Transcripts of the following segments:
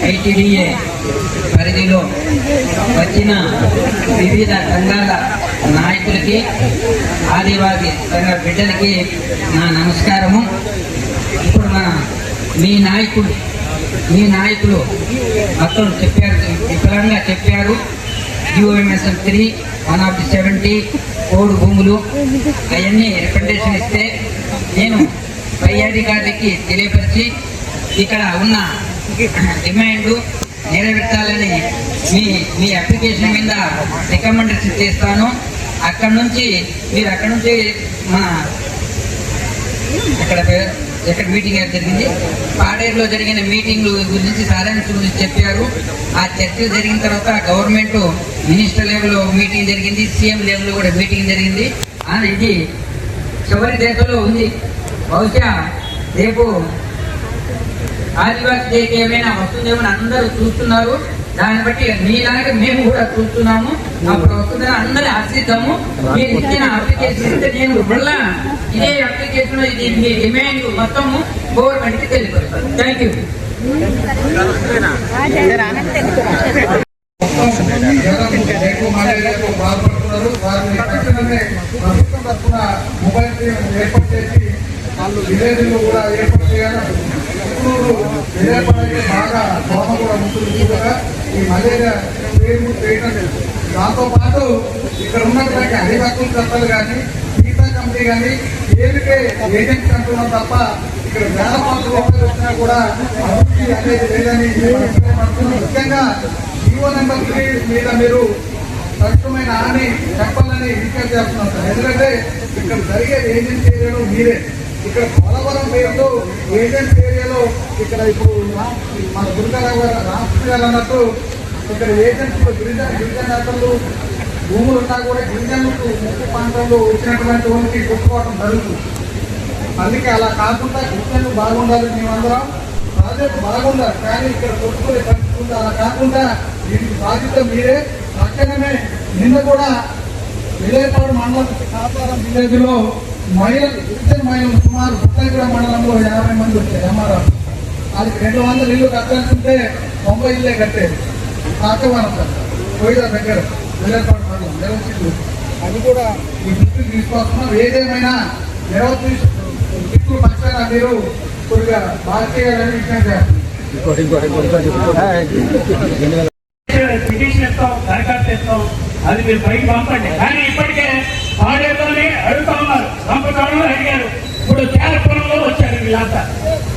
ITDA పరిధిలో వచ్చిన వివిధ సంఘాల నాయకులకి, ఆదివాసీ సంఘ బిడ్డలకి నా నమస్కారము. ఇప్పుడు మీ నాయకులు మొత్తం చెప్పారు, విఫలంగా చెప్పారు. యూఎంఎస్ఎం 3 1 of the 70 కోడ్ భూములు అవన్నీ రికమెండేషన్ ఇస్తే నేను పై అధికారికి తెలియపరిచి ఇక్కడ ఉన్న డిమాండ్ నెరవేర్చాలని మీ అప్లికేషన్ మీద రికమెండేషన్ చేస్తాను. అక్కడ నుంచి మన ఎక్కడ మీటింగ్ జరిగింది, పాడేరులో జరిగిన మీటింగ్ గురించి సారాంశం గురించి చెప్పారు. ఆ చర్చ జరిగిన తర్వాత గవర్నమెంట్ మినిస్టర్ లెవెల్లో మీటింగ్ జరిగింది, సీఎం లెవెల్లో కూడా మీటింగ్ జరిగింది. ఇది చివరి దశలో ఉంది. బహుశా రేపు ఆదివాసీ డేకి ఏమైనా వస్తుందేమో అందరూ చూస్తున్నారు. దాన్ని బట్టి మీలాగా మేము కూడా చూస్తున్నాము. అప్పుడు వస్తుందని అందరూ ఆశిద్దాము. మీరు ఇచ్చిన అప్లికేషన్ ఇస్తే నేను మళ్ళా ఇదే అప్లికేషన్ మీ డిమాండ్ మొత్తము గవర్నమెంట్ కి తెలియపరుస్తాను. Thank you. ఏర్పాటు చేసి వాళ్ళు విలేజ్లో కూడా ఏర్పాటు చేయాలి. విలేపడైతే బాగా దోమ కూడా ఉంటుంది కూడా ఈ మలేరియా చేయడం. దాంతోపాటు ఇక్కడ ఉన్నటువంటి అధికారులు చట్టాలు కానీ మిగతా కంపెనీ కానీ ఏమిటే ఏజెన్సీ అంటున్నాం తప్ప ఇక్కడ వేల కోట్ల రూపాయలు వచ్చినా కూడా అభివృద్ధి అనేది లేదని ముఖ్యంగా జీవో నెంబర్ 3 మీద మీరు స్పష్టమైన హామీ చెప్పాలని విజ్ఞప్తి చేస్తున్నాం సార్. ఎందుకంటే ఇక్కడ జరిగే ఏజెన్సీ ఏరియాలో మీరే ఇక్కడ పోలవరం పేరుతో ఏజెన్సీ ఏరియాలో ఇక్కడ ఇప్పుడు మన దుర్గారావు గారు రాష్ట్రాలు అన్నట్టు ఇక్కడ ఏజెన్సీలో గిరిజనేతలు భూములు ఉన్నా కూడా గిరిజనులకు ముఖ్య ప్రాంతంలో వచ్చినటువంటి వాళ్ళకి కొట్టుకోవడం జరుగుతుంది. అందుకే అలా కాకుండా గిరిజనులు బాగుండాలి, మేమందరం ప్రాజెక్టు బాగుండాలి, కానీ ఇక్కడ కొట్టుకునే పరిస్థితి అలా కాకుండా దీనికి బాధ్యత మీరే. తక్షణమే నిన్న కూడా విలేపాడు మండలం కాపారం విలేజ్లో గిరిజన మహిళలు సుమారు పుట్టగూడ మండలంలో 50 మంది వచ్చారు. ఎంఆర్ఆర్ అది 200 ఇల్లు కట్టాల్సింటే 90 ఇల్లే కట్టేది. కాకవరం సార్ పోయిదా దగ్గర విలేపాడు మండలం 20 ఇల్లు. అది కూడా ఈ దృష్టికి తీసుకొస్తున్నాం. ఏదేమైనా 20 ఇల్లు పక్షాన మీరు కొద్దిగా బాగా చేయాలని విషయం చేస్తారు. పిటిషన్ ఇస్తాం, దరఖాస్తు ఇస్తాం, అది మీరు పైకి పంపండి. కానీ ఇప్పటికే పాడేరులోనే అడుగుతా ఉన్నారు, రంపచోడలో అడిగారు, ఇప్పుడు చేరపురంలో వచ్చారు. వీళ్ళంతా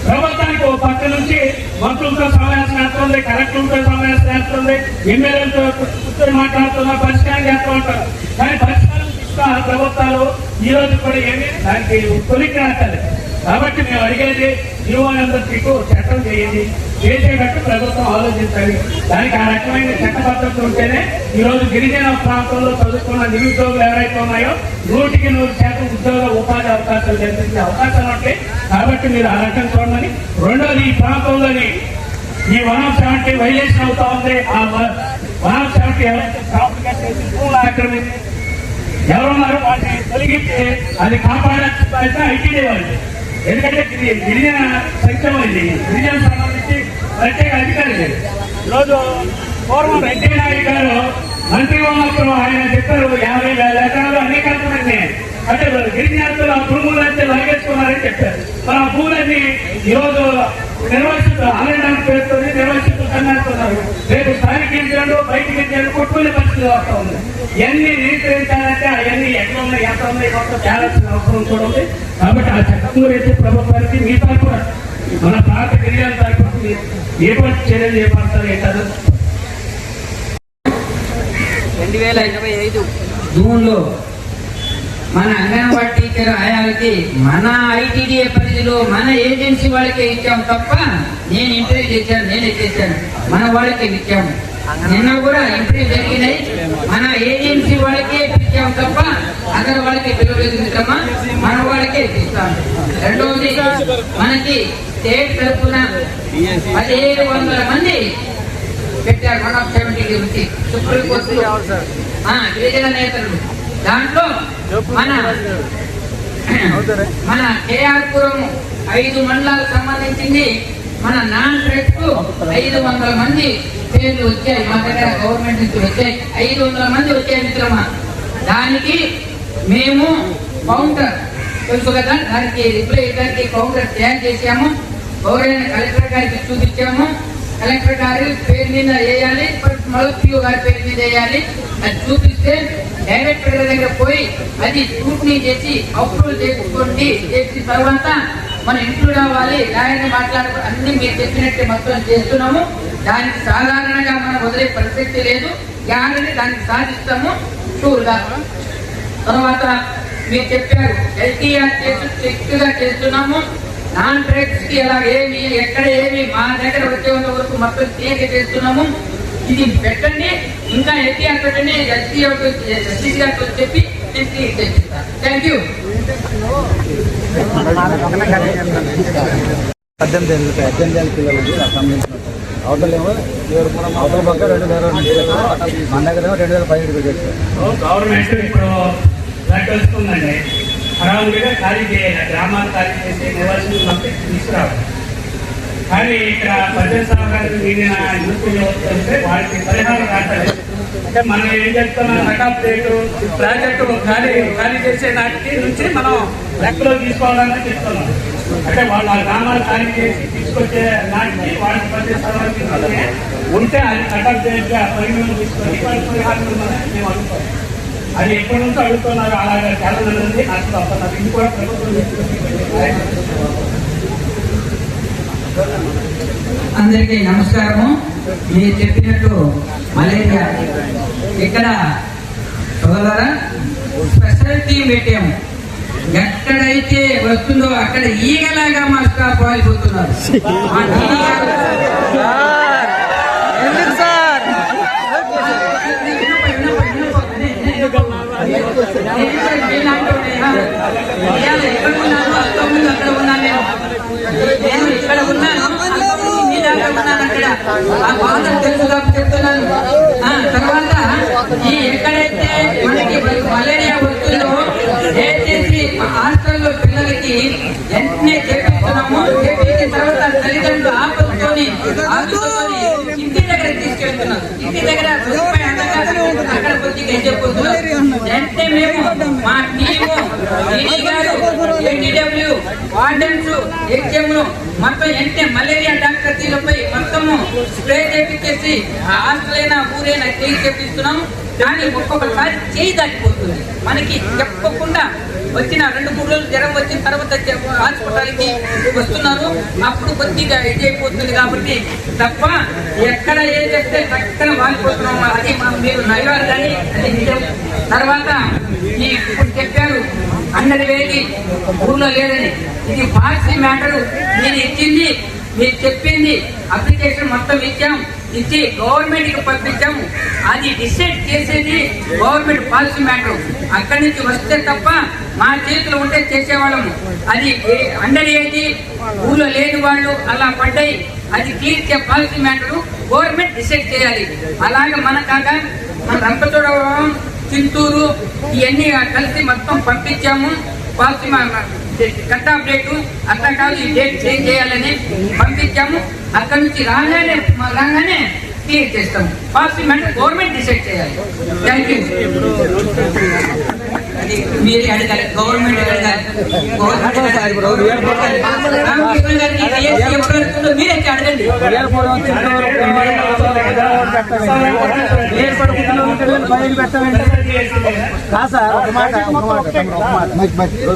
ప్రభుత్వానికి ఓ పక్క నుంచి మంత్రులతో సమావేశం చేస్తుంది, కలెక్టర్లతో సమావేశం చేస్తుంది, ఎమ్మెల్యేలతో కూర్చొని మాట్లాడుతున్నారు, పరిష్కారం చేస్తూ ఉంటారు. కానీ పరిష్కారం తీసుకున్న ప్రభుత్వాలు ఈ రోజు కూడా ఏమి దానికి తొలికి రాలేదు. కాబట్టి మేము అడిగేది జీవో నెంబర్ 3 చట్టం చేయండి, చేసేటట్టు ప్రభుత్వం ఆలోచించాలి. దానికి ఆ రకమైన చట్టబద్ధత ఉంటేనే ఈ రోజు గిరిజన ప్రాంతంలో చదువుకున్న నిరుద్యోగులు ఎవరైతే ఉన్నాయో 100% ఉద్యోగ ఉపాధి అవకాశాలు కల్పించే అవకాశాలు ఉంటాయి. కాబట్టి మీరు ఆ రకం చూడమని. రెండోది, ఈ ప్రాంతంలోని ఈ 170 వైలేషన్ అవుతా ఉంది. ఆ 170 ఎవరైతే భూములు ఆక్రమించి ఎవరున్నారో వాటిని తొలగించి అది కాపాడాల్సిన ఐటీడీ వాళ్ళు. ఎందుకంటే గిరిజన సంక్షేమం ఇది, గిరిజన సంబంధించి ప్రత్యేక అధికారి లేదు. ఈరోజు పూర్వం రెడ్డి నాయుడు గారు మంత్రి ఉన్నప్పుడు ఆయన చెప్పారు 50,000 ఎకరాలు అన్ని కలుపుతున్నాయి అంటే గిరిజనులు ఆ భూములు అయితే లాగేసుకున్నారని చెప్పారు. మరి ఆ భూములన్నీ ఈరోజు నిర్వహిస్తూ ఆలయానికి పేరుతోనే నిర్వహిస్తూ కన్నేస్తున్నారు. రేపు స్థానిక గిరిజనులు బయటికి గిరిజనులు కొట్టుకునే పరిస్థితి వస్తూ ఉంది. ఇవన్నీ నియంత్రించాలంటే అవన్నీ ఎక్కడ ఉన్నాయి, ఎంత ఉన్నాయి, మొత్తం తేలాల్సిన అవసరం కూడా ఉంది. కాబట్టి ఆ చట్టం గురించి ప్రభుత్వానికి మీ తరఫున, మన ప్రాంత గిరిజన తరఫున ఏటువంటి చర్యలు చేపడతారు ఏంటారు? 2025 జూన్లో మన అంగన్వాడీ టీచర్ ఆయాలకి మన ఐటీడీఏ పరిధిలో మన ఏజెన్సీ వాళ్ళకే ఇచ్చాము తప్ప, నేను ఇంటర్వ్యూ చేశాను, నేనే చేశాను, మన వాళ్ళకే ఇచ్చాము. నిన్న కూడా ఇంటర్వ్యూ జరిగినాయి, మన ఏజెన్సీ వాళ్ళకే ఇచ్చాము తప్ప అదర్ వాళ్ళకి పిలవలేదు. మన వాళ్ళకే ఇస్తాము. రెండవది, మనకి స్టేట్ తరఫున 1700 మంది పెట్టారు 170 గురించి సుప్రీంకోర్టులో గిరిజన నేతలు. దాంట్లో మన మన కేఆర్పురం 5 మండలాలకు సంబంధించింది మన నాన్ ట్రెక్ 500 మంది పేర్లు వచ్చాయి. మా దగ్గర గవర్నమెంట్ నుంచి వచ్చాయి 500 మంది వచ్చాయి మిత్రమా. దానికి మేము కౌంటర్ తెలుసు కదా, దానికి రిప్లై ఇవ్వడానికి కౌంటర్ తయారు చేశాము. గౌరవ కలెక్టర్ గారికి చూపించాము. కలెక్టర్ గారి పేరు మీద వేయాలి, మళ్ళీ పిఓ గారి పేరు మీద వేయాలి. అది చూపిస్తే డైరెక్టర్ గారి దగ్గర పోయి అది స్క్రూటినీ చేసి అప్రూవల్ చేసుకోండి. చేసిన తర్వాత మనం ఇంక్లూడ్ అవ్వాలి, లాయర్ని మాట్లాడుకో అన్ని మీరు చెప్పినట్టే మొత్తం చేస్తున్నాము. దానికి సాధారణంగా మనం వదిలే పరిస్థితి లేదు. గ్యారెంటీ దానికి సాధిస్తాము షూర్గా. తర్వాత మీరు చెప్పారు ఎల్టీఆర్ కేసు స్ట్రిక్ట్ గా చేస్తున్నాము. నాన్ ట్రెక్స్ కి అలా ఏమి ఎక్కడ ఏమి మా దగ్గర వచ్చేంత వరకు మొత్తం క్లియర్ చేస్తున్నాము. ఇది పెట్టండి, ఇంకా ఎల్టీఆర్ పెట్టండి, ఎస్సీ గారితో చెప్పి నేను క్లియర్ చేస్తాను. Thank you. 18 ఏళ్ళ పిల్లలకి అవతలేమో అవతల పక్క 2000 మన దగ్గర 2017 పెట్టారు. గవర్నమెంట్ ఇప్పుడు తెలుస్తుందండి, హడావుడిగా ఖాళీ చేయాలి, గ్రామాలు ఖాళీ చేసి నివాసులు మొత్తం తీసుకురావాలి. కానీ ఇక్కడ పద్దెనిమిది గారు మిగిలిన యూపీలో వస్తుంటే వారికి పరిహారం రావట్లేదు. అంటే మనం ఏం చెప్తున్నాం, కటాఫ్ రేటు ప్రాజెక్టు ఖాళీ చేసే నాటికి నుంచి మనం లెక్కలో తీసుకోవాలని చెప్తున్నాం. అంటే వాళ్ళు ఆ గ్రామాలు ఖాళీ చేసి తీసుకొచ్చే నాటికి వాళ్ళకి 18 ఉంటే అది కటాఫ్ రేట్గా పరిగణన తీసుకొని పరిహారం ఉందని మేము అనుకోవాలి. అది ఎప్పటి నుంచో అడుగుతున్నారు, అలాగే చాలా మంది నాకు వస్తున్నారు. ఇది కూడా ప్రభుత్వం అందరికీ నమస్కారము. మీరు చెప్పినట్టు మలేరియా ఇక్కడ సోదరా స్పెషల్ టీం పెట్టాము. ఎక్కడైతే వస్తుందో అక్కడ ఈగలాగా మా స్టాఫ్ వాలిపోతున్నారు. అక్కడ ఉన్నాను నేను ఇక్కడ ఉన్నాను, మీ దాంట్లో ఉన్నాను. అక్కడ ఆ బాధ తెలుసు కాబట్టి చెప్తున్నాను. తర్వాత ఈ ఎక్కడైతే మనకి మలేరియా వస్తుందో దయచేసి హాస్టల్లో పిల్లలకి వెంటనే చేపిస్తున్నాము. చేపించిన తర్వాత తల్లిదండ్రులు ఆపత్తుని ఇంటి దగ్గర తీసుకెళ్తున్నారు. ఇంటి దగ్గర అక్కడ కొద్దిగా చెప్పొద్దు. వెంటనే మేము మా టీము ఎన్టీడబ్ల్యూ వార్డెన్స్ హెచ్ఎంలు మొత్తం వెంటనే మలేరియా డాక్టర్ తీలపై మొత్తము స్ప్రే చేపించేసి హాస్టల్ ఊరైనా క్లీన్ చేపిస్తున్నాం. కానీ ఒక్కొక్కసారి చేయి దాటిపోతుంది. మనకి చెప్పకుండా వచ్చిన 2-3 రోజులు జ్వరం వచ్చిన తర్వాత హాస్పిటల్కి వస్తున్నారు. అప్పుడు కొద్దిగా ఇదైపోతుంది. కాబట్టి తప్ప ఎక్కడ ఏం చెప్తే చక్కగా వాలిపోతున్నాము. అది మీరు నయ్యారు కానీ అది నిజం. తర్వాత ఇప్పుడు చెప్పారు 100,000 ఊర్లో లేదని. ఇది పాలసీ మ్యాటరు. మీరు ఇచ్చింది, మీరు చెప్పింది అప్లికేషన్ మొత్తం ఇచ్చి గవర్నమెంట్ కి పంపించాము. అది డిసైడ్ చేసేది గవర్నమెంట్ పాలసీ మ్యాటర్. అక్కడి నుంచి వస్తే తప్ప మా చేతిలో ఉంటే చేసేవాళ్ళము. అది 100 ఊళ్ళో లేని వాళ్ళు అలా పడ్డాయి. అది clear policy matter government decide చేయాలి. అలాగే మన కాక మన రంపచోడవరం, చింతూరు ఇవన్నీ కలిసి మొత్తం పంపించాము. పాలసీ కట్ ఆఫ్ డేటు అట్లా కాదు, ఈ డేట్ చేంజ్ చేయాలని పంపించాము. అక్కడి నుంచి రాగానే క్లియర్ చేస్తాము. పాలసీ మ్యాటర్ గవర్నమెంట్ డిసైడ్ చేయాలి. Thank you. మీరే అడగాలి, గవర్నమెంట్ అడగాలి. మీరే అడగండి.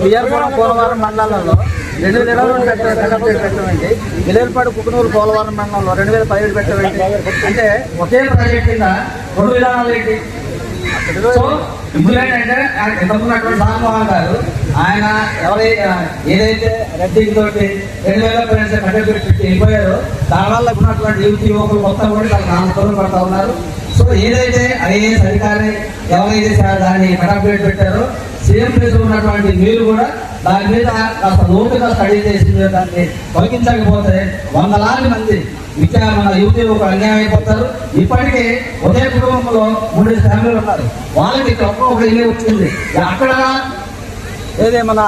విజయపురం పోలవరం మండలాల్లో 2022 పెట్టమండి. విలేరుపాడు కుకునూరు పోలవరం మండలంలో 2017 పెట్టమండి. అంటే ఒకే ప్రాజెక్ట్ కింద 2 విధానాలు ఏంటి? ఏంటంటే ఇంతకున్నటువంటి రామ్మోహన్ గారు ఆయన ఏదైతే రెడ్డింగ్ తోటి 2000 పెట్టి వెళ్ళిపోయారో దానివల్ల ఉన్నటువంటి యువకులు మొత్తం కూడా చాలా నామకూలం పడతా ఉన్నారు. సో ఏదైతే ఐఏఎస్ అధికారి ఎవరైతే దాన్ని కటాఫ్ పెట్టారో సీఎం ప్లేస్ ఉన్నటువంటి మీరు కూడా దాని మీద కాస్త లోతుగా స్టడీ చేసి దాన్ని తొలగించకపోతే 100,000 మంది మన యువకులు అన్యాయం అయిపోతారు. ఇప్పటికే ఒకే కుటుంబంలో 3 ఫ్యామిలీలు ఉన్నారు. వాళ్ళకి ఒక్కొక్క ఇల్లు వచ్చింది. అక్కడ ఏదే మన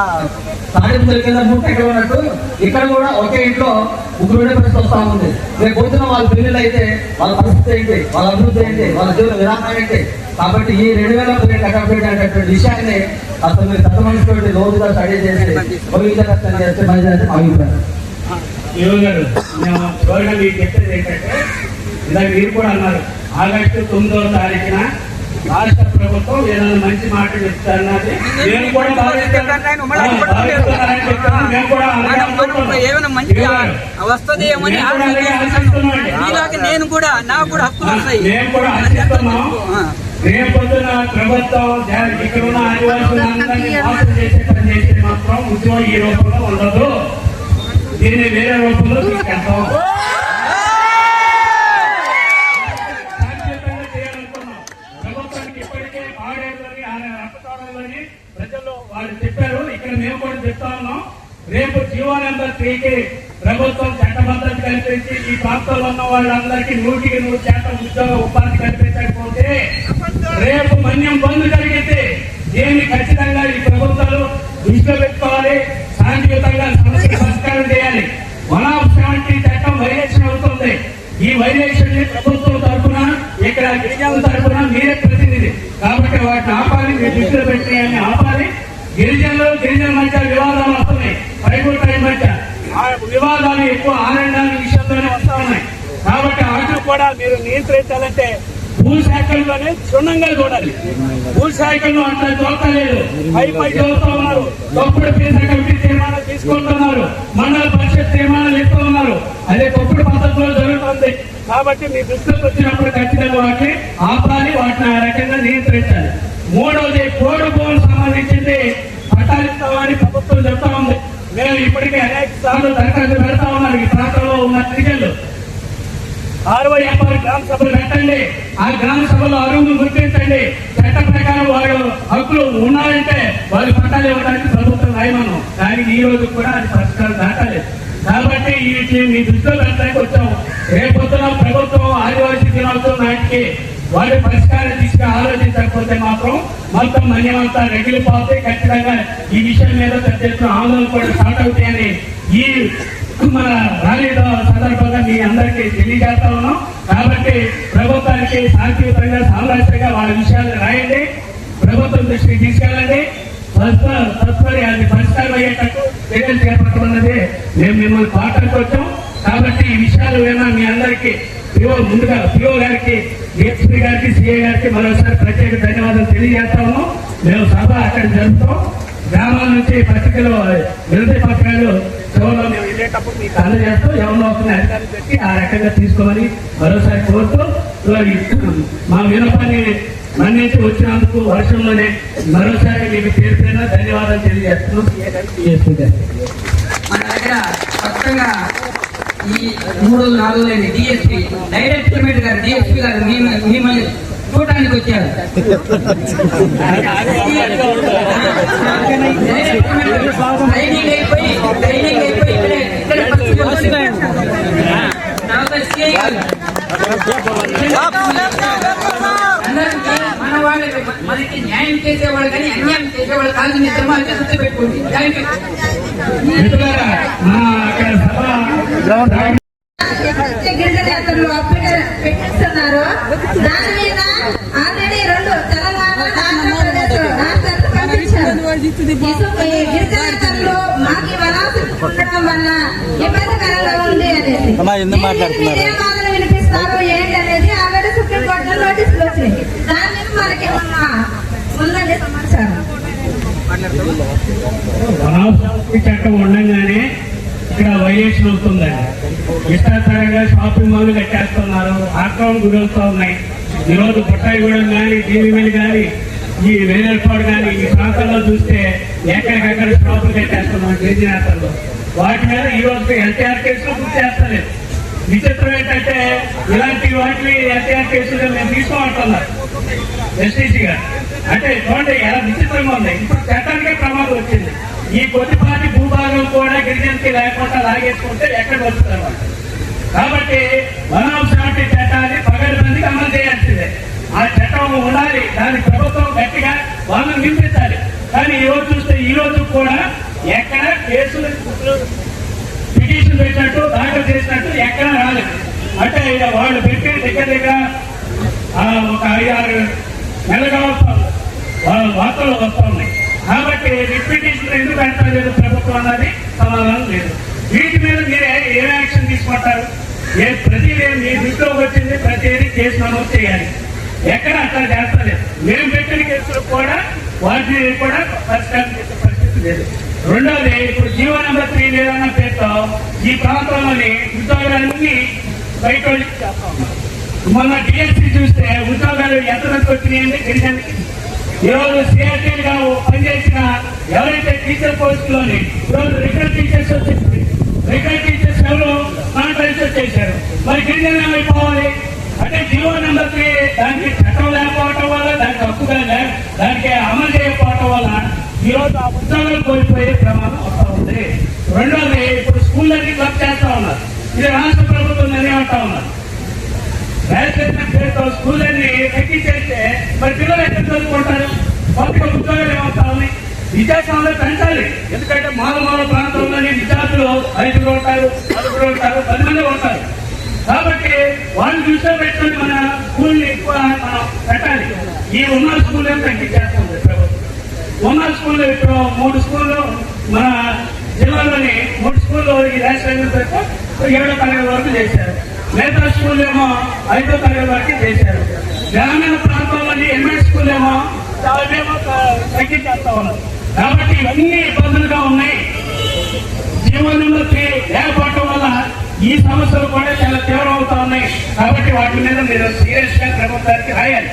తాడిపత్రి కింద 3 ఎకరాలు ఉన్నట్టు ఇక్కడ కూడా ఒకే ఇంట్లో ముగ్గురు ఉండే పరిస్థితి వస్తా ఉంది. రేపు పొద్దున వాళ్ళ పెళ్లిళ్ళు అయితే వాళ్ళ పరిస్థితి ఏంటి, వాళ్ళ అభివృద్ధి ఏంటి, వాళ్ళ జీవన విధానం ఏంటి. కాబట్టి ఈ 2000 కట్టబెట్టి అనేటటువంటి విషయాన్ని అసలు మీరు పెద్ద మనిషి రోజుగా స్టడీ చేసి కష్టం చేస్తే మంచిది అయితే మా అభిప్రాయం. మేము చివరిగా మీకు చెప్పేది ఏంటంటే ఇలా మీరు కూడా అన్నారు ఆగస్టు 9వ తారీఖున రాష్ట్ర ప్రభుత్వం ఏదైనా మంచి మాట చెప్తారన్నది నేను కూడా ఏమైనా మంచి వస్తుంది ఏమని నేను కూడా నాకు కూడా హక్కులు వస్తాయి. మేము కూడా ఆశిస్తున్నాం. రేపొద్దున ప్రభుత్వం ఇక్కడ ఉన్న ఆదివాసులందరినీ మోసం చేసే పని చేస్తే మాత్రం ఉద్యోగం ఈ రూపంలో ఉండదు, దీన్ని వేరే రూపంలో తీసుకెళ్తాం. ప్రభుత్వానికి ఇప్పటికే ఆడేళ్ళని రప్పతోడని ప్రజల్లో వాళ్ళు చెప్పారు. ఇక్కడ మేము కూడా చెప్తా ఉన్నాం. రేపు జీవో నెంబర్ 3కి ప్రభుత్వం చట్టబద్ధత కల్పించి ఈ ప్రాంతంలో ఉన్న వాళ్ళందరికీ 100% ఉద్యోగ ఉపాధి కల్పించకపోతే రేపు మన్యం బంద్ జరిగితే దీన్ని ఖచ్చితంగా ఈ ప్రభుత్వాలు దృష్టిలో పెట్టుకోవాలి. శాంతియుతంగా సమస్య పరిష్కారం చేయాలి. 170 చట్టం వైలేషన్ అవుతుంది. ఈ వైలేషన్ ని ప్రభుత్వం తరఫున ఇక్కడ గిరిజనుల తరఫున మీరే ప్రతినిధి కాబట్టి వాటిని ఆపాలి, మీరు దృష్టిలో పెట్టిన ఆపాలి. గిరిజనుల మధ్య వివాదాలు వస్తున్నాయి. పైగుట్ల మధ్య ఆ వివాదాలు ఎక్కువ ఆనందాన్ని విషయంలోనే వస్తా ఉన్నాయి. కాబట్టి వాటిని కూడా మీరు నియంత్రించాలంటే భూశాఖల్లోనే క్షుణ్ణంగా చూడాలి. భూశాఖల్లో అంత చూడలేదు, పై చూస్తూ ఉన్నారు. తప్పుడు పీసా కమిటీ తీర్మానాలు తీసుకుంటున్నారు, మండల పరిషత్ తీర్మానాలు ఇస్తూ ఉన్నారు. అదే తప్పుడు పద్ధతిలో జరుగుతుంది. కాబట్టి మీ దృష్టికి వచ్చినప్పుడు ఖచ్చితంగా వాటిని ఆపాలి, వాటిని ఆ రకంగా నియంత్రించాలి. మూడవది కోడు భూములు సంబంధించింది పట్టాలిస్తామని ప్రభుత్వం చెప్తా ఉంది. మేము ఇప్పటికే అనేక సార్లు దరఖాస్తు పెడతా ఉన్నారు. ఈ ప్రాంతంలో ఉన్న గిరిజనులు 60 గ్రామ సభలు పెట్టండి. ఆ గ్రామ సభలో అరువును గుర్తించండి. చట్ట ప్రకారం వారు హక్కులు ఉన్నారంటే వాళ్ళు పట్టాలు ఇవ్వడానికి ప్రభుత్వం రాయమను. కానీ ఈ రోజు కూడా అది పరిష్కారం దాటలేదు. కాబట్టి ఈ మీ దృష్టిలో పెట్టడానికి వచ్చాము. రేపొద్దున ప్రభుత్వం ఆదివాసీ దినోత్సవం నాటికి వాళ్ళు పరిష్కారం తీసుకుని ఆలోచించకపోతే మాత్రం మొత్తం మన్యమంతా రగిలిపోతే ఖచ్చితంగా ఈ విషయం మీద పెద్ద ఎత్తున ఆందోళన కూడా స్టార్ట్ అవుతాయని ఈ మన ర్యాలీ సందర్భంగా మీ అందరికీ తెలియజేస్తా ఉన్నాం. కాబట్టి ప్రభుత్వానికి శాంతియుతంగా సామరస్యంగా వాళ్ళ విషయాలు రాయండి, ప్రభుత్వం దృష్టికి తీసుకెళ్ళండి. తదుపరి అది పరిష్కారం అయ్యేటట్టు చర్యలు చేపట్టమన్నది మేము మిమ్మల్ని పాటకు వచ్చాం. కాబట్టి ఈ విషయాలు ఏమైనా మీ అందరికీ ముందుగా పిఓ గారికి, డిఎస్పీ గారికి, సిఐ గారికి మరోసారి ప్రత్యేక ధన్యవాదాలు తెలియజేస్తాము. మేము సభ అక్కడ జరుపుతాం. గ్రామాల నుంచి పత్రికలు వినతి పత్రాలు చివరిలో మేము వెళ్ళేటప్పుడు మీకు అందజేస్తూ ఎవరిలో ఒక అధికారులు పెట్టి ఆ రకంగా తీసుకోమని మరోసారి కోరుతూ మా వినపాన్ని మన్నించి వచ్చినందుకు వర్షంలోనే మరోసారి మీకు పేరుపైన ధన్యవాదాలు తెలియజేస్తున్నాం. మన దగ్గర కొత్తగా ఈ 3-4 డిఎస్పీ డైరెక్టర్ గారు, డిఎస్పీ గారు మిమ్మల్ని చూడటానికి వచ్చారు. ట్రైనింగ్ అయిపోయి మన వాళ్ళకి మనకి న్యాయం చేసేవాళ్ళు కానీ అన్యాయం చేసేవాళ్ళు కాదు. నిజమా గుర్తు పెట్టుకోండి. గిరిజనేతలు పెట్టిస్తున్నారు. దాని మీద ఆల్రెడీ 2 తెలంగాణ గిరిజనేతలు మాకు వనాసులు ఉండటం వల్ల ఇబ్బందికరంగా ఉంది అనేది వాదన వినిపిస్తారు ఏంటి అనేది ఆల్రెడీ సుప్రీంకోర్టులో నోటీసులు వచ్చినాయి. దాని మీద మనకి ఉందండి సమాచారం. చట్టం ఉండగానే ఇక్కడ వైలేషన్ అవుతుందండి. ఇష్టాచారంగా షాపింగ్ మాల్ కట్టేస్తున్నారు, ఆక్రమణ గురవుతూ ఉన్నాయి. ఈరోజు బొట్టాయిగూడెం కానీ, టీవీమీలు కానీ, ఈ వేరేపాడు కానీ ఈ ప్రాంతాల్లో చూస్తే ఎక్కడికక్కడ షాపులు కట్టేస్తున్నారు గిరిజనేతల్లో. వాటి మీద ఈ రోజు ఎన్టీఆర్ కేసులు గుర్తు చేస్తలేదు. విచిత్రం ఏంటంటే ఇలాంటి వాటిని ఎన్టీఆర్ కేసులు మేము తీసుకోమంటున్నారు ఎస్టీసీ గారు. అంటే చూడండి ఎలా విచిత్రంగా ఉంది. ఇప్పుడు చట్టానికే ప్రమాదం వచ్చింది. ఈ కొద్దిపాటి భూభాగం కూడా గిరిజనకి లేకుండా లాగేసుకుంటే ఎక్కడ వస్తున్నారు వాళ్ళు. కాబట్టి 170 చట్టాన్ని పగడ్బందీగా అమలు చేయాల్సిందే. ఆ చట్టం ఉండాలి, దాని ప్రభుత్వం గట్టిగా వాళ్ళని నింపించాలి. కానీ ఈరోజు చూస్తే ఈ రోజు కూడా ఎక్కడ కేసులు పిటిషన్ పెట్టినట్టు దాఖలు చేసినట్టు ఎక్కడ రాలేదు. అంటే ఇక వాళ్ళు పెట్టి దగ్గర ఒక 5-6 నెలలుగా వాళ్ళ వార్తలు వస్తూ ఉన్నాయి. కాబట్టి రిపిటిషన్ ఎందుకు పెట్టలేదు ప్రభుత్వం అన్నది సమాధానం లేదు. వీటి మీద మీరే ఏం యాక్షన్ తీసుకుంటారు? ప్రతిదీ మీ దృష్టిలోకి వచ్చింది ప్రతిదీ కేసు నమోదు చేయాలి. ఎక్కడ అట్లా చేస్తలేదు. మేము పెట్టిన కేసులు కూడా వాటిని కూడా పరిష్కారం చేసే పరిస్థితి లేదు. రెండోది, ఇప్పుడు జీవో నెంబర్ 3 లేదన్న పేరుతో ఈ ప్రాంతంలోని ఉద్యోగాలన్నీ బయట చేస్తా ఉన్నారు. మొన్న డిఎస్సీ చూస్తే ఉద్యోగాలు ఎంతమందికి వచ్చినాయండి గిరిజనకి? ఈరోజు సిఆర్టీగా పనిచేసిన ఎవరైతే టీచర్ పోస్టులోని ఈరోజు రిటైర్డ్ టీచర్స్ వచ్చేసి రిటైర్డ్ టీచర్స్ ఎవరు కాంట్రాక్ట్ చేశారు. మరి గిరిజన ఏమైపోవాలి అంటే జీవో నెంబర్ 3 దానికి చట్టం లేకపోవటం వల్ల, దానికి హక్కుగా దానికి అమలు చేయకపోవటం వల్ల ఈరోజు ఆ ఉద్యోగాలు కోల్పోయే ప్రమాదం వస్తూ ఉంది. రెండోది, ఇప్పుడు స్కూళ్ళన్నీ క్లబ్ చేస్తా ఉన్నారు. ఇది రాష్ట్ర ప్రభుత్వం నిర్ణయిస్తా ఉన్నారు. రాజకీయ పేరుతో స్కూళ్ళన్నీ తగ్గించేస్తే మరి పిల్లలు ఎక్కడ చదువుకుంటారు? కొత్తగా ఉద్యోగాలు ఏమవుతా ఉన్నాయి? విద్యాసంస్థలు పెంచాలి. ఎందుకంటే మారుమూల ప్రాంతంలోని విద్యార్థులు 5 ఉంటారు, 10 ఉంటారు, 10 మంది ఉంటారు. కాబట్టి వాళ్ళు దృష్టిలో పెట్టుకుని మన స్కూల్ని ఎక్కువ మనం పెట్టాలి. ఈ ఉన్న స్కూల్ ఏం తగ్గించేస్తుంది ప్రభుత్వం. ఉన్న స్కూల్లో ఇప్పుడు 3 స్కూళ్ళు మన జిల్లాలోని 3 స్కూళ్ళు ఈ రాష్ట్రంలో 7వ తరగతి వరకు చేశారు. మిగతా స్కూల్ ఏమో 5వ తరగతి వరకు చేశారు. గ్రామీణ ప్రాంతంలోని ఎంఎడ్ స్కూల్ ఏమో తగ్గించేస్తా ఉన్నారు. కాబట్టి ఇవన్నీ ఇబ్బందులుగా ఉన్నాయి. జీవో నెంబర్ 3 లేకపోవటం వల్ల ఈ సమస్యలు కూడా చాలా తీవ్రం అవుతా ఉన్నాయి. కాబట్టి వాటి మీద మీరు సీరియస్ గా ప్రభుత్వానికి రాయాలి.